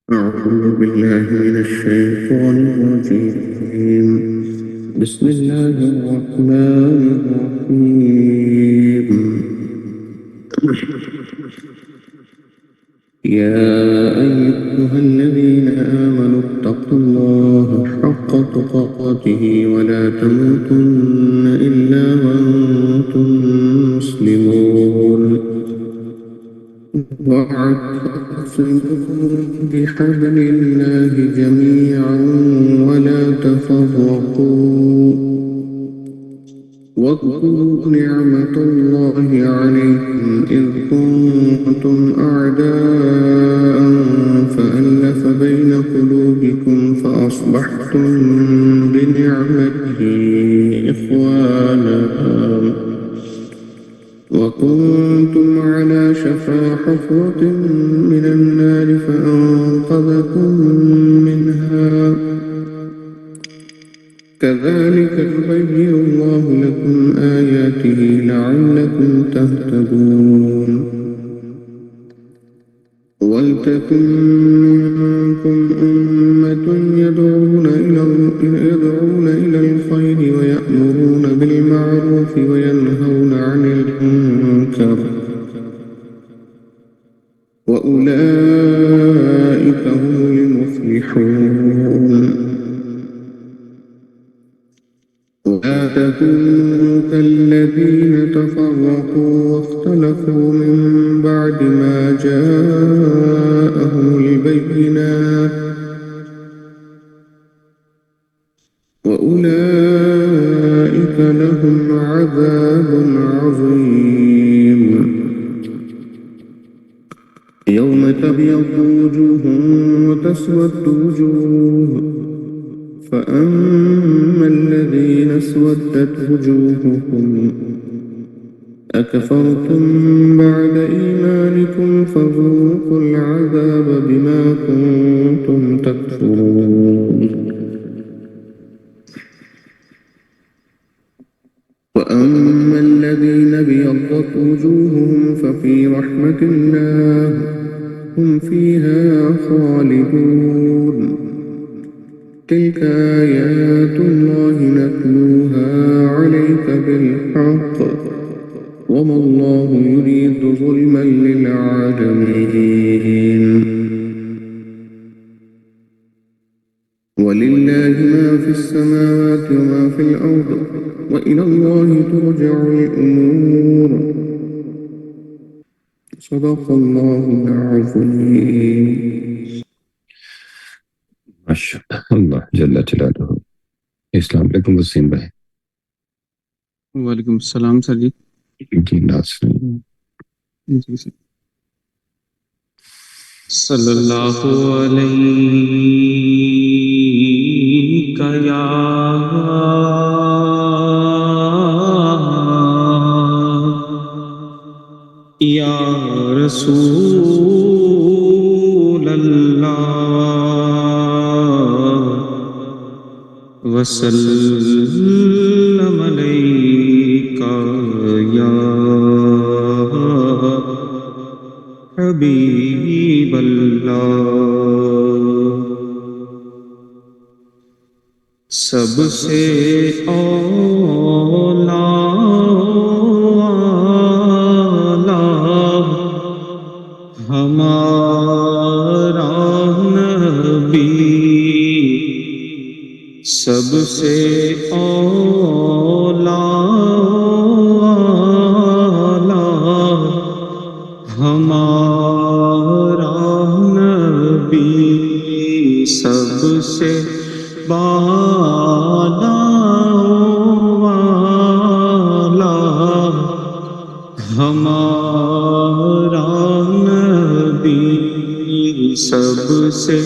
أعوذ بالله من الشيطان الرجيم. بسم الله الرحمن الرحيم. يا أيها الذين آمنوا اتقوا الله حق تقاته ولا تموتن إلا وأنتم مسلمون. واعتصموا بحبل الله جميعا ولا تفرقوا واذكروا نعمة الله عليكم إذ كنتم أعداء فألف بين قلوبكم فأصبحتم بنعمته إخوانا وكنتم على شفا حفرة من النار فأنقذكم منها كذلك يبين الله لكم آياته لعلكم تهتدون. ولتكن منكم أمة يدعون إلى الخير ويأمرون بالمعروف وينهون عن المنكر وأولئك هم المفلحون. ولا تكونوا كالذين تفرقوا واختلفوا من بعد ما جاءهم البينات وأولئك لهم عذاب عظيم. يوم تبيض وجوه وتسود وجوه فأما الذين اسودت وجوههم أكفرتم بعد إيمانكم فذوقوا العذاب بما كنتم تكفرون. وأما الذين ابيضت وجوههم ففي رحمة الله هم فيها خالدون. تلك آيات الله نتلوها عليك بالحق وما الله يريد ظلما للعالمين. ولله ما في السماوات وما في الأرض وإلى الله ترجع الأمور. صدق الله العظيم. ماشاء اللہ جل جلالہ. السلام علیکم وسیم بھائی. وعلیکم السلام سر جی. جی ناصر جی سر. صلی اللہ علیہ یا رسول اللہ وسلم علیک یا حبیب اللہ. سب سے ہمارا نبی سب سے اولا ہمارا نبی سب سے بالا والا ہمارا سب سے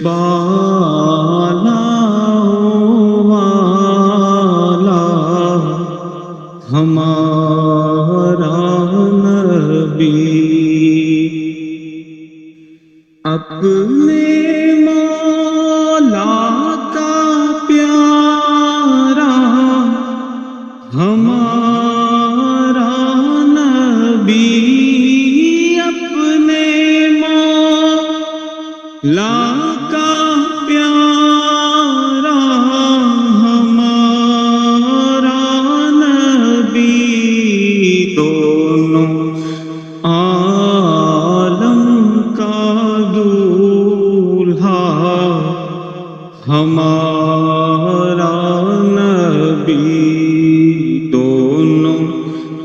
بالا والا ہمارا نبی. اپنے مولا کا پیارا ہمارا نبی. اپنے لاکا پیارا ہمارا نبی دونوں عالم کا دولہا ہمارا نبی دونوں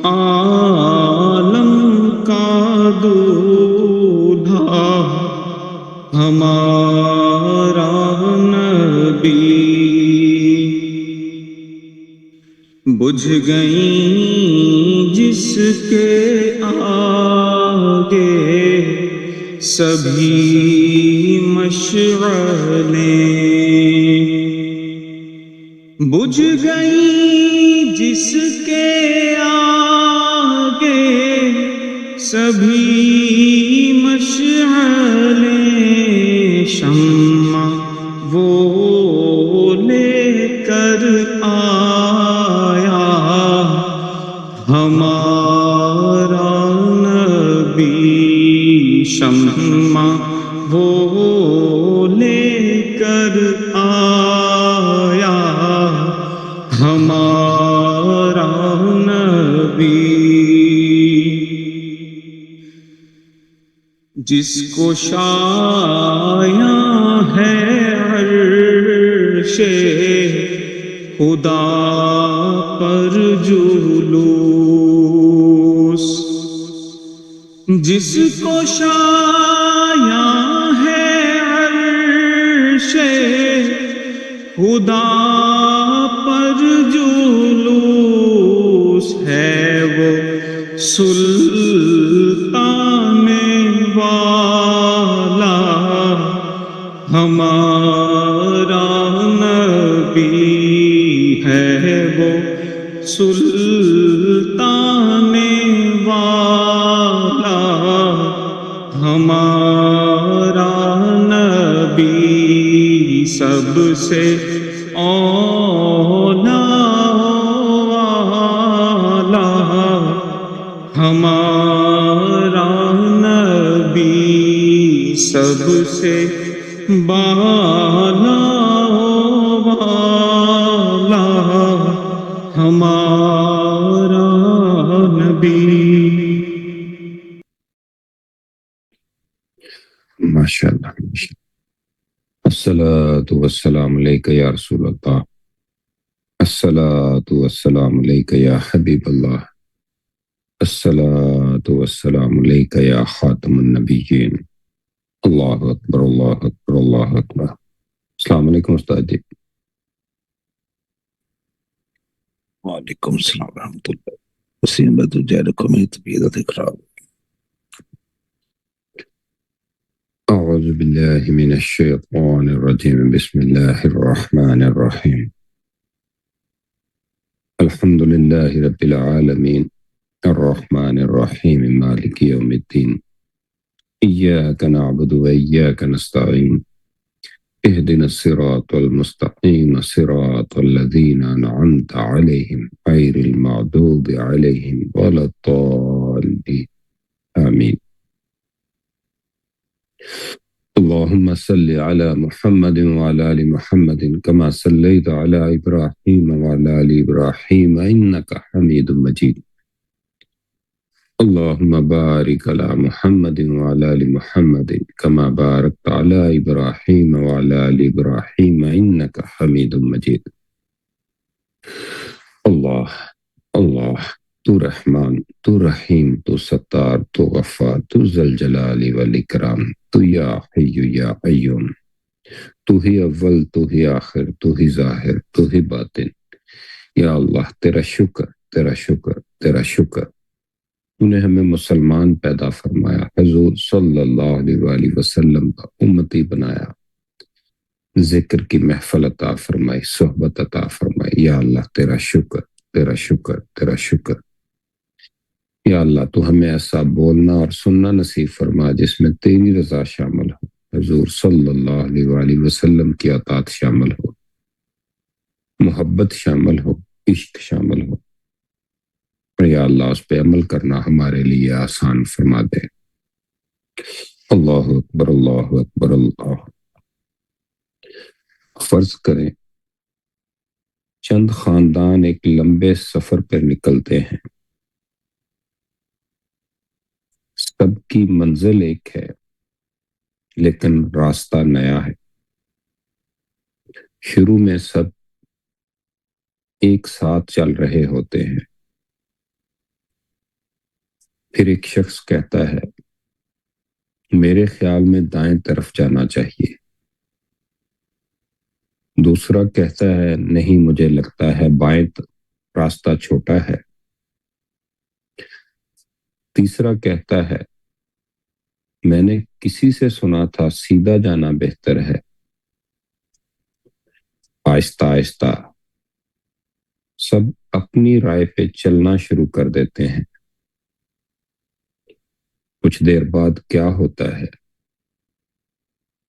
عالم کا دولہا ہمارا نبی بجھ گئیں جس کے آگے سبھی مشعلیں بجھ گئیں جس کے آگے سبھی مشعلیں شمع وہ لے کر آیا ہمارا نبی شمع وہ لے کر آیا ہمارا نبی جس کو شایاں ہے عرش خدا پر جلوس جس کو شایاں ہے عرش خدا پر جلوس ہے وہ سلطان والا ہمارا نبی ہے وہ سلطان والا ہمارا نبی سب سے اولا والا ہمارا نبی سب سے بالا والا ہمارا نبی ماشاءاللہ الصلاۃ والسلام علیک یا رسول اللہ الصلاۃ والسلام علیک یا حبیب اللہ الصلاۃ والسلام علیک یا خاتم النبیین اللہ اکبر اللہ اکبر اللہ اکبر السلام علیکم استاد جی وعلیکم السلام ورحمۃ اللہ وسیم بدر جالکم طبیعت اقرار اعوذ باللہ من الشیطان الرجیم بسم اللہ الرحمن الرحیم الحمد للہ رب العالمین الرحمن الرحیم مالک یوم الدین ایاک نعبد و ایاک نستعین اهدنا الصراط المستقیم صراط الذین انعمت علیہم غیر المغضوب علیہم ولا الضالین آمین اللهم صل على محمد وعلى آل محمد كما صليت على إبراهيم وعلى آل إبراهيم إنك حميد مجيد اللهم بارك على محمد وعلى آل محمد كما باركت على إبراهيم وعلى آل إبراهيم إنك حميد مجيد اللہ اللہ تو رحمان تو رحیم تو ستار تو غفار تو ذوالجلال والاکرام تو یا حی یا قیوم تو ہی اول تو ہی آخر تو ہی ظاہر تو ہی باطن یا اللہ تیرا شکر تیرا شکر تیرا شکر تو نے ہمیں مسلمان پیدا فرمایا حضور صلی اللہ علیہ وآلہ وسلم کا امتی بنایا ذکر کی محفل عطا فرمائی صحبت عطا فرمائی یا اللہ تیرا شکر تیرا شکر تیرا شکر یا اللہ تو ہمیں ایسا بولنا اور سننا نصیب فرما جس میں تیری رضا شامل ہو حضور صلی اللہ علیہ وآلہ وسلم کی اطاعت شامل ہو محبت شامل ہو عشق شامل ہو اور یا اللہ اس پہ عمل کرنا ہمارے لیے آسان فرما دے اللہ اکبر اللہ اکبر اللہ. فرض کریں چند خاندان ایک لمبے سفر پر نکلتے ہیں. سب کی منزل ایک ہے لیکن راستہ نیا ہے. شروع میں سب ایک ساتھ چل رہے ہوتے ہیں. پھر ایک شخص کہتا ہے میرے خیال میں دائیں طرف جانا چاہیے. دوسرا کہتا ہے نہیں مجھے لگتا ہے بائیں راستہ چھوٹا ہے. تیسرا کہتا ہے میں نے کسی سے سنا تھا سیدھا جانا بہتر ہے. آہستہ آہستہ سب اپنی رائے پہ چلنا شروع کر دیتے ہیں. کچھ دیر بعد کیا ہوتا ہے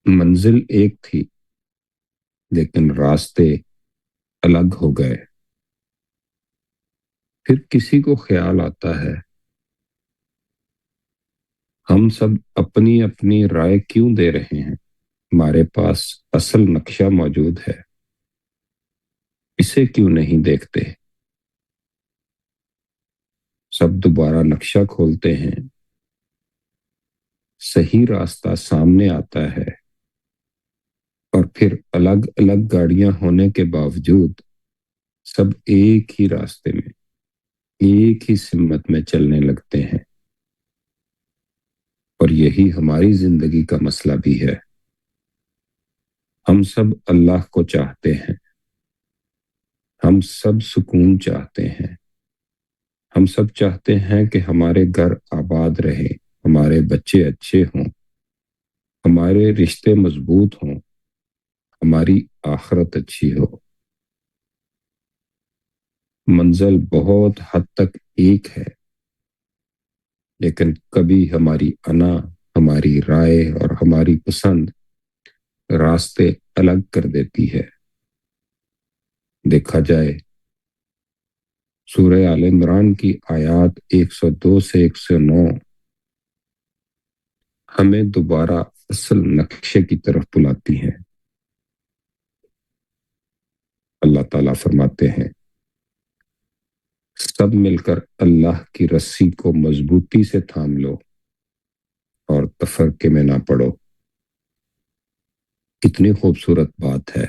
منزل ایک تھی لیکن راستے الگ ہو گئے. پھر کسی کو خیال آتا ہے ہم سب اپنی اپنی رائے کیوں دے رہے ہیں؟ ہمارے پاس اصل نقشہ موجود ہے، اسے کیوں نہیں دیکھتے؟ سب دوبارہ نقشہ کھولتے ہیں. صحیح راستہ سامنے آتا ہے اور پھر الگ الگ گاڑیاں ہونے کے باوجود سب ایک ہی راستے میں ایک ہی سمت میں چلنے لگتے ہیں. اور یہی ہماری زندگی کا مسئلہ بھی ہے. ہم سب اللہ کو چاہتے ہیں، ہم سب سکون چاہتے ہیں، ہم سب چاہتے ہیں کہ ہمارے گھر آباد رہے، ہمارے بچے اچھے ہوں، ہمارے رشتے مضبوط ہوں، ہماری آخرت اچھی ہو. منزل بہت حد تک ایک ہے لیکن کبھی ہماری انا، ہماری رائے اور ہماری پسند راستے الگ کر دیتی ہے. دیکھا جائے سورہ آل عمران کی آیات 102 سے 109 ہمیں دوبارہ اصل نقشے کی طرف بلاتی ہیں. اللہ تعالیٰ فرماتے ہیں سب مل کر اللہ کی رسی کو مضبوطی سے تھام لو اور تفرقے میں نہ پڑو. کتنی خوبصورت بات ہے.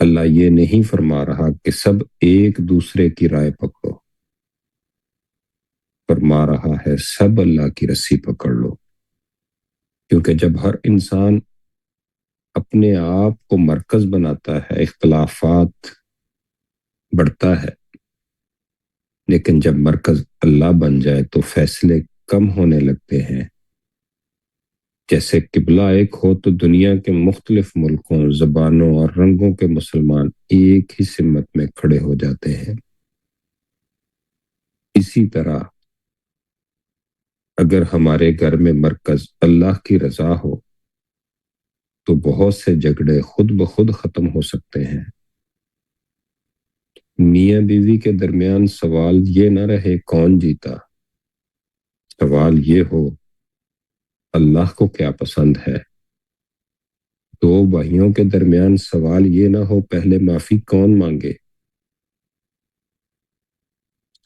اللہ یہ نہیں فرما رہا کہ سب ایک دوسرے کی رائے پکڑو، فرما رہا ہے سب اللہ کی رسی پکڑ لو. کیونکہ جب ہر انسان اپنے آپ کو مرکز بناتا ہے اختلافات بڑھتا ہے، لیکن جب مرکز اللہ بن جائے تو فیصلے کم ہونے لگتے ہیں. جیسے قبلہ ایک ہو تو دنیا کے مختلف ملکوں، زبانوں اور رنگوں کے مسلمان ایک ہی سمت میں کھڑے ہو جاتے ہیں. اسی طرح اگر ہمارے گھر میں مرکز اللہ کی رضا ہو تو بہت سے جھگڑے خود بخود ختم ہو سکتے ہیں. میاں بیوی کے درمیان سوال یہ نہ رہے کون جیتا، سوال یہ ہو اللہ کو کیا پسند ہے. دو بھائیوں کے درمیان سوال یہ نہ ہو پہلے معافی کون مانگے،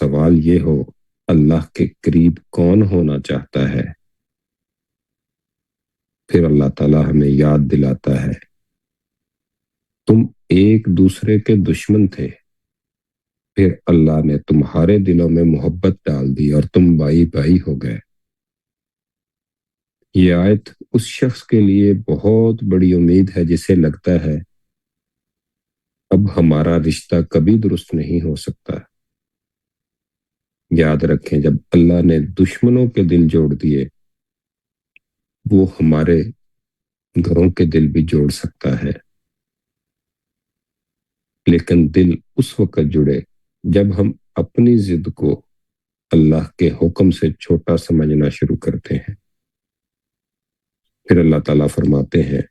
سوال یہ ہو اللہ کے قریب کون ہونا چاہتا ہے. پھر اللہ تعالیٰ ہمیں یاد دلاتا ہے تم ایک دوسرے کے دشمن تھے، پھر اللہ نے تمہارے دلوں میں محبت ڈال دی اور تم بھائی بھائی ہو گئے. یہ آیت اس شخص کے لیے بہت بڑی امید ہے جسے لگتا ہے اب ہمارا رشتہ کبھی درست نہیں ہو سکتا. یاد رکھیں جب اللہ نے دشمنوں کے دل جوڑ دیے وہ ہمارے گھروں کے دل بھی جوڑ سکتا ہے. لیکن دل اس وقت جڑے جب ہم اپنی ضد کو اللہ کے حکم سے چھوٹا سمجھنا شروع کرتے ہیں. پھر اللہ تعالیٰ فرماتے ہیں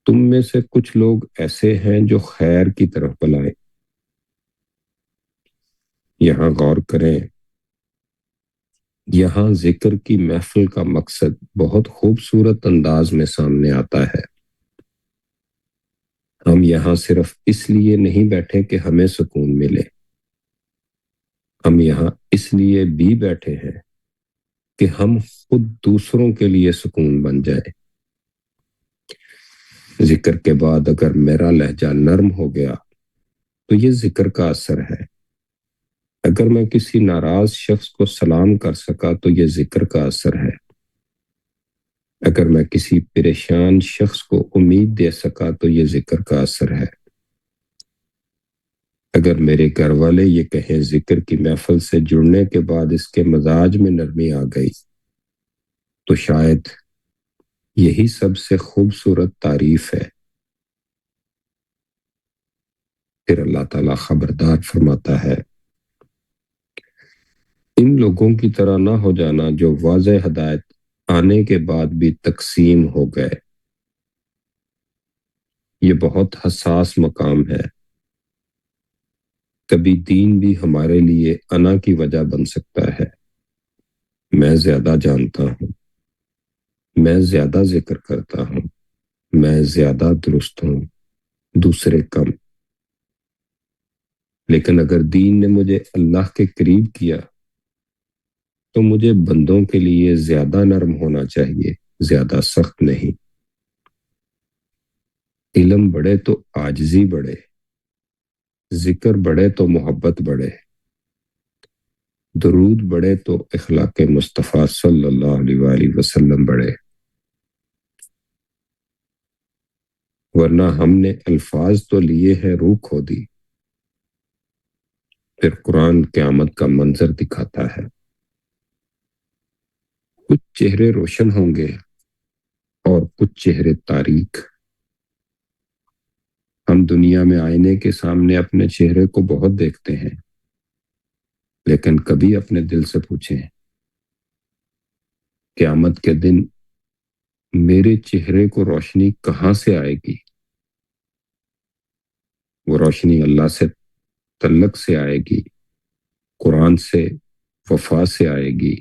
تم میں سے کچھ لوگ ایسے ہیں جو خیر کی طرف بلائیں. یہاں غور کریں یہاں ذکر کی محفل کا مقصد بہت خوبصورت انداز میں سامنے آتا ہے۔ ہم یہاں صرف اس لیے نہیں بیٹھے کہ ہمیں سکون ملے، ہم یہاں اس لیے بھی بیٹھے ہیں کہ ہم خود دوسروں کے لیے سکون بن جائیں۔ ذکر کے بعد اگر میرا لہجہ نرم ہو گیا تو یہ ذکر کا اثر ہے۔ اگر میں کسی ناراض شخص کو سلام کر سکا تو یہ ذکر کا اثر ہے۔ اگر میں کسی پریشان شخص کو امید دے سکا تو یہ ذکر کا اثر ہے۔ اگر میرے گھر والے یہ کہیں ذکر کی محفل سے جڑنے کے بعد اس کے مزاج میں نرمی آ گئی، تو شاید یہی سب سے خوبصورت تعریف ہے۔ پھر اللہ تعالیٰ خبردار فرماتا ہے، ان لوگوں کی طرح نہ ہو جانا جو واضح ہدایت آنے کے بعد بھی تقسیم ہو گئے۔ یہ بہت حساس مقام ہے۔ کبھی دین بھی ہمارے لیے انا کی وجہ بن سکتا ہے۔ میں زیادہ جانتا ہوں، میں زیادہ ذکر کرتا ہوں، میں زیادہ درست ہوں، دوسرے کم۔ لیکن اگر دین نے مجھے اللہ کے قریب کیا تو مجھے بندوں کے لیے زیادہ نرم ہونا چاہیے، زیادہ سخت نہیں۔ علم بڑھے تو عاجزی بڑھے، ذکر بڑھے تو محبت بڑھے، درود بڑھے تو اخلاق مصطفیٰ صلی اللہ علیہ وآلہ وسلم بڑھے۔ ورنہ ہم نے الفاظ تو لیے ہیں، روح کھو دی۔ پھر قرآن قیامت کا منظر دکھاتا ہے۔ کچھ چہرے روشن ہوں گے اور کچھ چہرے تاریک۔ ہم دنیا میں آئینے کے سامنے اپنے چہرے کو بہت دیکھتے ہیں، لیکن کبھی اپنے دل سے پوچھیں، قیامت کے دن میرے چہرے کو روشنی کہاں سے آئے گی؟ وہ روشنی اللہ سے تعلق سے آئے گی، قرآن سے، وفا سے آئے گی،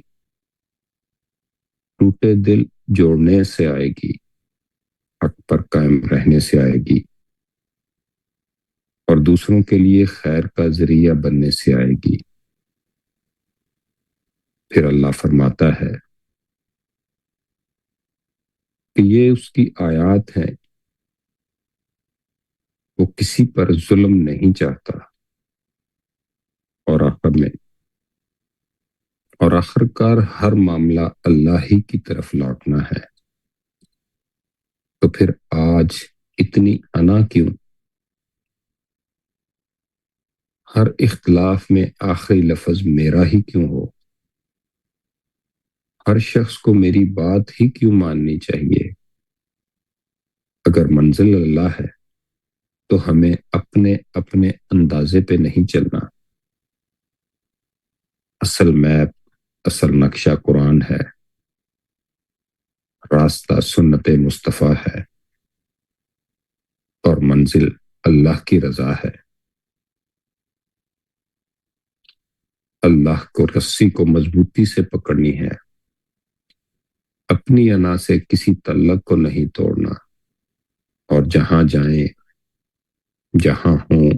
ٹوٹے دل جوڑنے سے آئے گی، حق پر قائم رہنے سے آئے گی، اور دوسروں کے لیے خیر کا ذریعہ بننے سے آئے گی۔ پھر اللہ فرماتا ہے کہ یہ اس کی آیات ہیں، وہ کسی پر ظلم نہیں چاہتا، اور آخرکار ہر معاملہ اللہ ہی کی طرف لوٹنا ہے۔ تو پھر آج اتنی انا کیوں؟ ہر اختلاف میں آخری لفظ میرا ہی کیوں ہو؟ ہر شخص کو میری بات ہی کیوں ماننی چاہیے؟ اگر منزل اللہ ہے تو ہمیں اپنے اپنے اندازے پہ نہیں چلنا۔ اصل میپ، اصل نقشہ قرآن ہے، راستہ سنت مصطفیٰ ہے، اور منزل اللہ کی رضا ہے۔ اللہ کو رسی کو مضبوطی سے پکڑنی ہے، اپنی انا سے کسی تعلق کو نہیں توڑنا، اور جہاں جائیں، جہاں ہوں،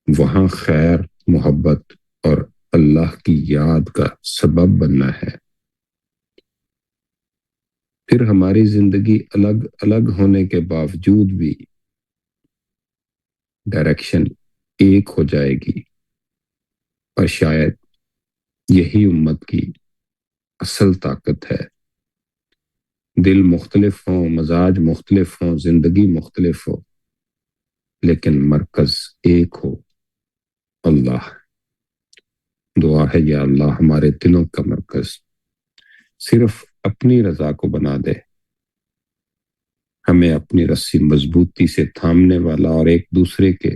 وہاں خیر، محبت اور اللہ کی یاد کا سبب بننا ہے۔ پھر ہماری زندگی الگ الگ ہونے کے باوجود بھی ڈائریکشن ایک ہو جائے گی، اور شاید یہی امت کی اصل طاقت ہے۔ دل مختلف ہوں، مزاج مختلف ہوں، زندگی مختلف ہو، لیکن مرکز ایک ہو، اللہ۔ دعا ہے یا اللہ ہمارے دلوں کا مرکز صرف اپنی رضا کو بنا دے، ہمیں اپنی رسی مضبوطی سے تھامنے والا اور ایک دوسرے کے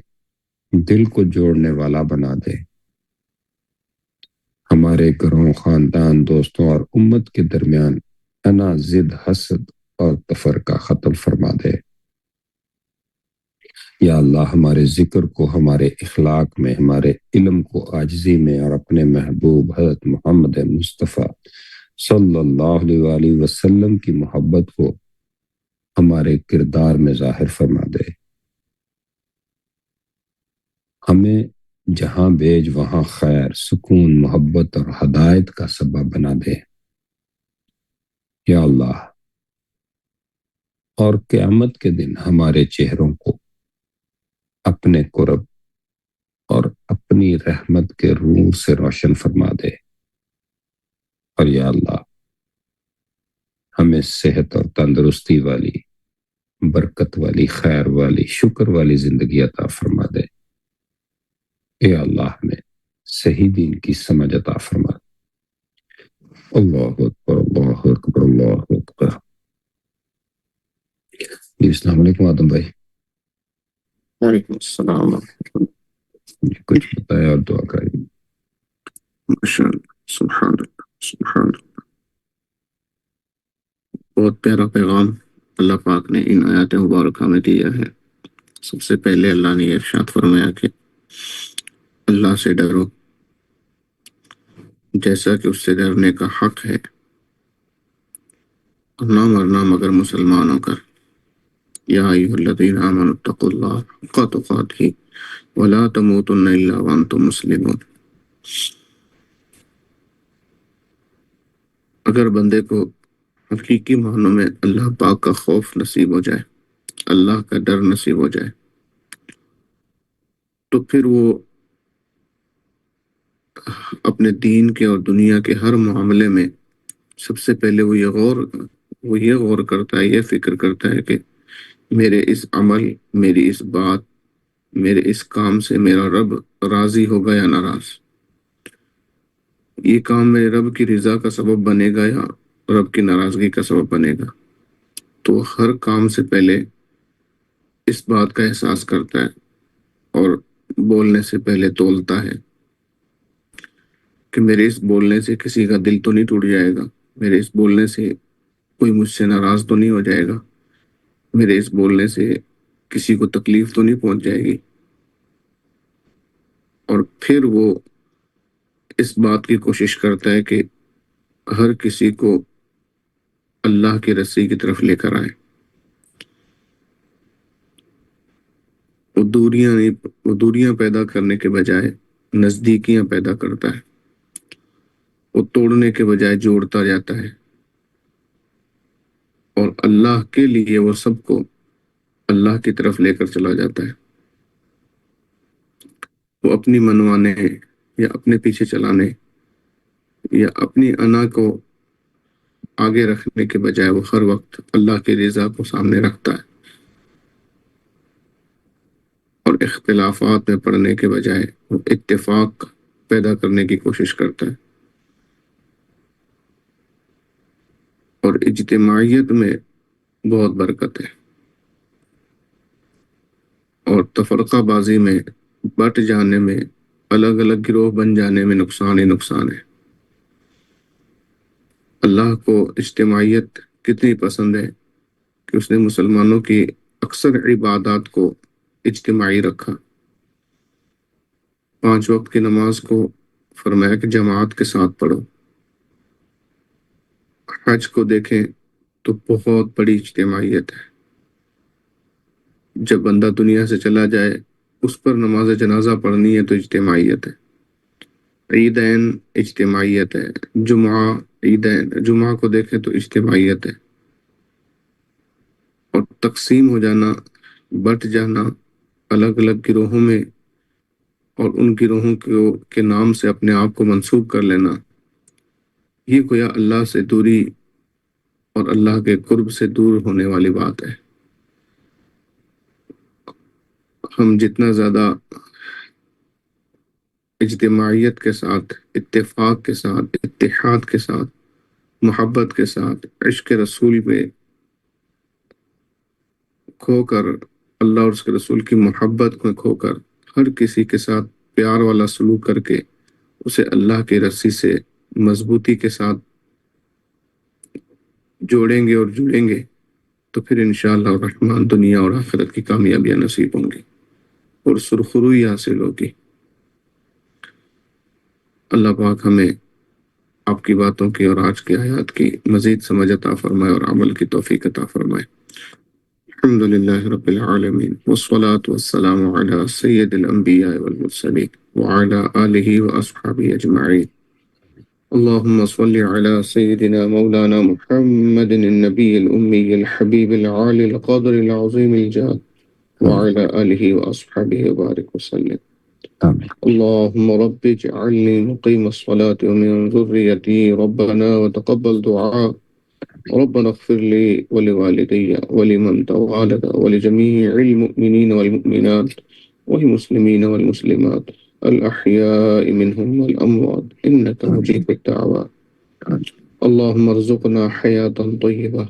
دل کو جوڑنے والا بنا دے، ہمارے گھروں، خاندان، دوستوں اور امت کے درمیان انا، ضد، حسد اور تفرقہ ختم فرما دے۔ یا اللہ ہمارے ذکر کو، ہمارے اخلاق میں، ہمارے علم کو عاجزی میں، اور اپنے محبوب حضرت محمد مصطفیٰ صلی اللہ علیہ وآلہ وسلم کی محبت کو ہمارے کردار میں ظاہر فرما دے. ہمیں جہاں بھیج وہاں خیر، سکون، محبت اور ہدایت کا سبب بنا دے یا اللہ. اور قیامت کے دن ہمارے چہروں کو اپنے قرب اور اپنی رحمت کے نور سے روشن فرما دے. اور یا اللہ ہمیں صحت اور تندرستی والی، برکت والی، خیر والی، شکر والی زندگی عطا فرما دے. اے اللہ ہمیں صحیح دین کی سمجھ عطا فرما دے. اللہ اکبر، اللہ اکبر، اللہ اکبر. جی السلام علیکم آدم بھائی. وعلیکم السلام. کچھ بتایا اور دعا کریں. ماشاء اللہ، سبحان اللہ، سبحان اللہ. بہت پیارا پیغام اللہ پاک نے ان آیات مبارکہ میں دیا ہے. سب سے پہلے اللہ نے یہ ارشاد فرمایا کہ اللہ سے ڈرو جیسا کہ اس سے ڈرنے کا حق ہے، اور نہ مرنا مگر مسلمان ہو کر. یا ایھا الذین آمنوا اتقوا اللہ حق تقاتہ ولا تموتن الا وانتم مسلمون. اگر بندے کو حقیقی معنوں میں اللہ پاک کا خوف نصیب ہو جائے، اللہ کا ڈر نصیب ہو جائے، تو پھر وہ اپنے دین کے اور دنیا کے ہر معاملے میں سب سے پہلے وہ یہ غور کرتا ہے، یہ فکر کرتا ہے کہ میرے اس عمل، میری اس بات، میرے اس کام سے میرا رب راضی ہوگا یا ناراض. یہ کام میرے رب کی رضا کا سبب بنے گا یا رب کی ناراضگی کا سبب بنے گا. تو ہر کام سے پہلے اس بات کا احساس کرتا ہے اور بولنے سے پہلے تولتا ہے کہ میرے اس بولنے سے کسی کا دل تو نہیں ٹوٹ جائے گا، میرے اس بولنے سے کوئی مجھ سے ناراض تو نہیں ہو جائے گا، میرے اس بولنے سے کسی کو تکلیف تو نہیں پہنچ جائے گی. اور پھر وہ اس بات کی کوشش کرتا ہے کہ ہر کسی کو اللہ کی رسی کی طرف لے کر آئے. وہ دوریاں پیدا کرنے کے بجائے نزدیکیاں پیدا کرتا ہے. وہ توڑنے کے بجائے جوڑتا جاتا ہے، اور اللہ کے لیے وہ سب کو اللہ کی طرف لے کر چلا جاتا ہے. وہ اپنی منوانے یا اپنے پیچھے چلانے یا اپنی انا کو آگے رکھنے کے بجائے وہ ہر وقت اللہ کی رضا کو سامنے رکھتا ہے، اور اختلافات میں پڑنے کے بجائے وہ اتفاق پیدا کرنے کی کوشش کرتا ہے. اور اجتماعیت میں بہت برکت ہے، اور تفرقہ بازی میں، بٹ جانے میں، الگ الگ گروہ بن جانے میں نقصان ہی نقصان ہے. اللہ کو اجتماعیت کتنی پسند ہے کہ اس نے مسلمانوں کی اکثر عبادات کو اجتماعی رکھا. 5 وقت کی نماز کو فرمایا کہ جماعت کے ساتھ پڑھو. حج کو دیکھیں تو بہت بڑی اجتماعیت ہے. جب بندہ دنیا سے چلا جائے اس پر نماز جنازہ پڑھنی ہے تو اجتماعیت ہے. عیدین اجتماعیت ہے. جمعہ کو دیکھیں تو اجتماعیت ہے. اور تقسیم ہو جانا، بٹ جانا الگ الگ گروہوں میں، اور ان گروہوں کے نام سے اپنے آپ کو منسوب کر لینا، یہ گویا اللہ سے دوری اور اللہ کے قرب سے دور ہونے والی بات ہے. ہم جتنا زیادہ اجتماعیت کے ساتھ، اتفاق کے ساتھ، اتحاد کے ساتھ، محبت کے ساتھ، عشق رسول میں کھو کر، اللہ اور اس کے رسول کی محبت میں کھو کر، ہر کسی کے ساتھ پیار والا سلوک کر کے اسے اللہ کی رسی سے مضبوطی کے ساتھ جوڑیں گے اور جڑیں گے، تو پھر انشاءاللہ الرحمن دنیا اور آخرت کی کامیابیاں نصیب ہوں گی. اور سرخروئی حاصل ہوگی۔ اللہ پاک ہمیں آپ کی باتوں کی اور آج کی آیات کی مزید سمجھ عطا فرمائے اور عمل کی توفیق عطا فرمائے۔ الحمد للہ رب العالمین والصلاة والسلام علی سید الانبیاء والمرسلین وعلی آلہ واصحابہ اجمعین۔ اللهم صل على سيدنا مولانا محمد النبي الأمي الحبيب العالي القدر العظيم الجاه وعلى آله وأصحابه وبارك وسلم. آمين. اللهم رب اجعلني مقيم الصلاة ومن ذريتي ربنا وتقبل دعاء ربنا اغفر لي ولوالدي ولمن توالد ولجميع المؤمنين والمؤمنات والمسلمين والمسلمات الأحياء منهم والأموات إنك مجيب الدعوات. اللهم ارزقنا حياة طيبة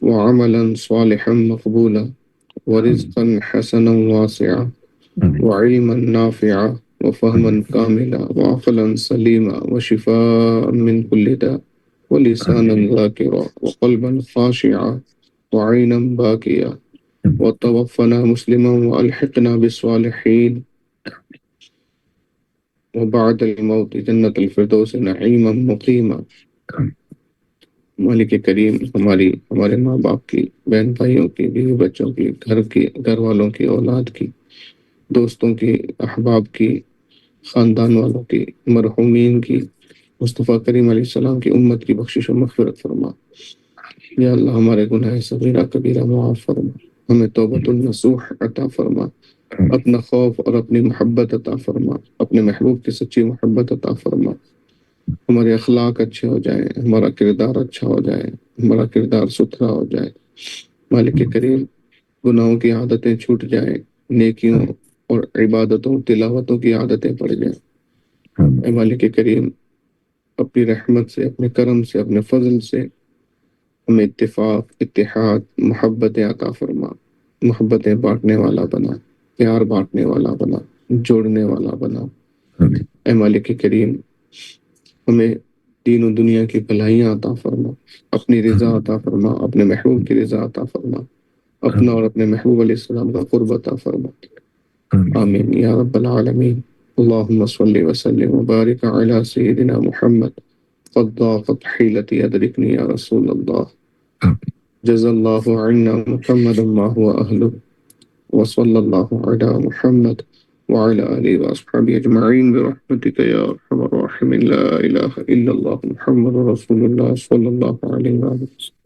وعملا صالحا مقبولا ورزقا حسنا واسعا وعلما نافعا وفهما كاملا وعقلا سليما وشفاء من كل داء ولسانا ذاكرا وقلبا خاشعا وعينا باكيا وتوفنا مسلما وألحقنا بالصالحين وبعد الموت جنت الفردوس نعیما مقیما۔ مالک کریم ہمارے ماں باپ کی، بہن بھائیوں کی، بیوی بچوں کی، گھر والوں کی، اولاد کی، دوستوں کی، احباب کی، خاندان والوں کی، مرحومین کی، مصطفیٰ کریم علیہ السلام کی امت کی بخشش و مغفرت فرما۔ یا اللہ ہمارے گناہ صغیرہ کبیرہ معاف فرما، ہمیں توبۃ النصوح عطا فرما، اپنا خوف اور اپنی محبت عطا فرما، اپنے محبوب کی سچی محبت عطا فرما، ہمارے اخلاق اچھے ہو جائیں، ہمارا کردار اچھا ہو جائے، ہمارا کردار ستھرا ہو جائے۔ مالک کریم گناہوں کی عادتیں چھوٹ جائیں، نیکیوں اور عبادتوں تلاوتوں کی عادتیں پڑ جائیں۔ اے مالک کریم اپنی رحمت سے، اپنے کرم سے، اپنے فضل سے ہمیں اتفاق، اتحاد، محبتیں عطا فرما، محبتیں بانٹنے والا بنا، پیار بانٹنے والا بنا، جوڑنے والا بنا۔ اے مالک کریم ہمیں دین و دنیا کی بھلائیاں عطا فرما، اپنی رضا عطا فرما، اپنے محبوب کی رضا عطا فرما، اپنا اور اپنے محبوب علیہ السلام کا قرب عطا فرما۔ آمین یا رب العالمین۔ اللہم صلی وسلم وبارک علی سیدنا محمد قد ضاقت حیلتی ادرکنی یا رسول اللہ۔ جزا اللہ عنا محمد ما هو اہلہ وصلی اللہ علی محمد وعلى آله وأصحابه أجمعين برحمتك يا أرحم الراحمين. لا إله إلا الله محمد رسول الله صلى الله عليه وسلم.